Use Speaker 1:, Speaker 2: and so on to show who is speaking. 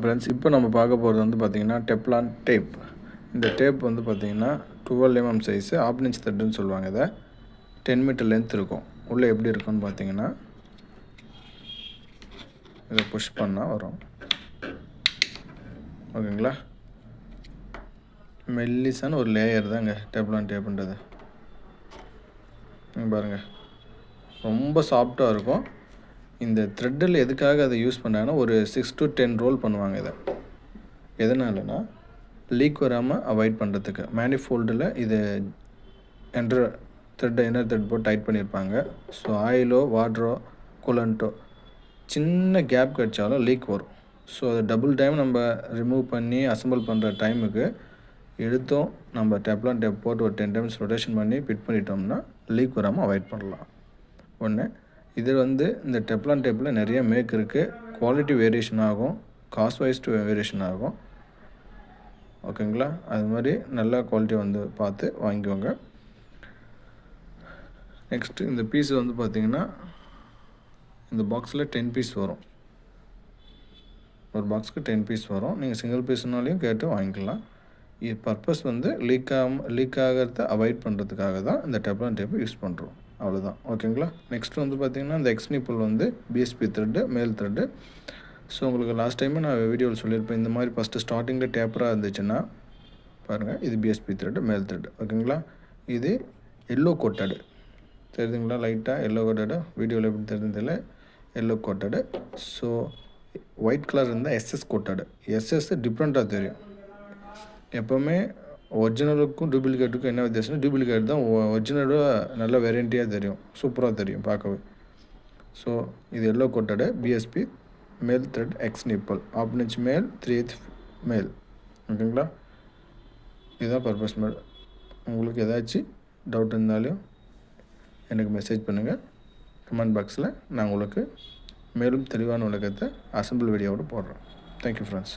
Speaker 1: Friends, இப்போ நம்ம பார்க்க போகிறது வந்து பார்த்திங்கன்னா டெப்லான் டேப். இந்த டேப் வந்து பார்த்திங்கன்னா 12 mm சைஸு, ஆஃப் இன்ச் த்ரெட்டுன்னு சொல்லுவாங்க. இதை 10 மீட்டர் லென்த் இருக்கும். உள்ளே எப்படி இருக்குன்னு பார்த்தீங்கன்னா இதை புஷ் பண்ணால் வரும். ஓகேங்களா? மெல்லிசான ஒரு லேயர் தாங்க டெப்லான் டேப்புன்றது. பாருங்கள், ரொம்ப சாஃப்டாக இருக்கும். இந்த த்ரெட்டில் எதுக்காக அதை யூஸ் பண்ணாங்கன்னா ஒரு 6 to 10 ரோல் பண்ணுவாங்க. இதை எதனாலனா லீக் வராமல் அவாய்ட் பண்ணுறதுக்கு. மேனிஃபோல்டில் இது இன்னர் த்ரெட் போட்டு டைட் பண்ணியிருப்பாங்க. ஸோ ஆயிலோ வாட்டரோ கூலண்ட்டோ சின்ன கேப் கிடச்சாலும் லீக் வரும். ஸோ அதை டபுள் டைம் நம்ம ரிமூவ் பண்ணி அசம்பிள் பண்ணுற டைமுக்கு எடுத்தோம் நம்ம டெப்லான் டேப் போட்டு ஒரு 10 times ரொட்டேஷன் பண்ணி ஃபிட் பண்ணிட்டோம்னா லீக் வராமல் அவாய்ட் பண்ணலாம். ஒன்று, இது வந்து இந்த டெப்லான் டேப்பில் நிறைய மேக் இருக்குது. குவாலிட்டி வேரியேஷன் ஆகும், காஸ்ட் வைஸ் வேரியேஷன் ஆகும். ஓகேங்களா? அது மாதிரி நல்ல குவாலிட்டி வந்து பார்த்து வாங்கிக்கோங்க. நெக்ஸ்ட்டு இந்த பீஸ் வந்து பார்த்திங்கன்னா இந்த பாக்ஸில் 10 பீஸ் வரும். ஒரு பாக்ஸுக்கு 10 பீஸ் வரும். நீங்கள் சிங்கிள் பீஸ்னாலையும் கேட்டு வாங்கிக்கலாம். இது பர்பஸ் வந்து லீக் ஆகிறத அவாய்ட் பண்ணுறதுக்காக தான் இந்த டெப்லான் டேப்பை யூஸ் பண்ணுறோம். அவ்வளோதான். ஓகேங்களா? நெக்ஸ்ட் வந்து பார்த்திங்கன்னா இந்த எக்ஸ் நிப்பிள் வந்து பிஎஸ்பி த்ரெட்டு, மேல் த்ரெட்டு. ஸோ உங்களுக்கு லாஸ்ட் டைமே நான் வீடியோவில் சொல்லியிருப்பேன். இந்த மாதிரி ஃபஸ்ட்டு ஸ்டார்டிங்கில் டேப்பராக இருந்துச்சுன்னா பாருங்கள், இது பிஎஸ்பி த்ரெட்டு, மேல் த்ரெட்டு. ஓகேங்களா? இது எல்லோ கோட்டடு தெரியுதுங்களா? லைட்டாக எல்லோ கோட்டடு. வீடியோவில் எப்படி தெரிஞ்சதில்ல, yellow coated. So white colour இருந்தால் எஸ்எஸ் கோட்டடு. எஸ்எஸ் டிஃப்ரெண்ட்டாக தெரியும். எப்போவுமே ஒரிஜினலுக்கும் டூப்ளிகேட்டுக்கும் என்ன வித்தியாசம்னா, டூப்ளிகேட் தான் ஒரிஜினலோட நல்ல வெரைட்டியாக தெரியும், சூப்பராக தெரியும் பார்க்கவே. ஸோ இது எல்லோ கோட்டடு பிஎஸ்பி மேல் thread X nibble, half inch மேல் 3/8 மேல். ஓகேங்களா? இதுதான் பர்பஸ் மேல். உங்களுக்கு ஏதாச்சும் டவுட் இருந்தாலும் எனக்கு மெசேஜ் பண்ணுங்கள் கமெண்ட் பாக்ஸில். நான் உங்களுக்கு மேலும் தெளிவான விளக்கத்தை அசம்பிள் வீடியோவோடு போடுறேன். Thank you friends.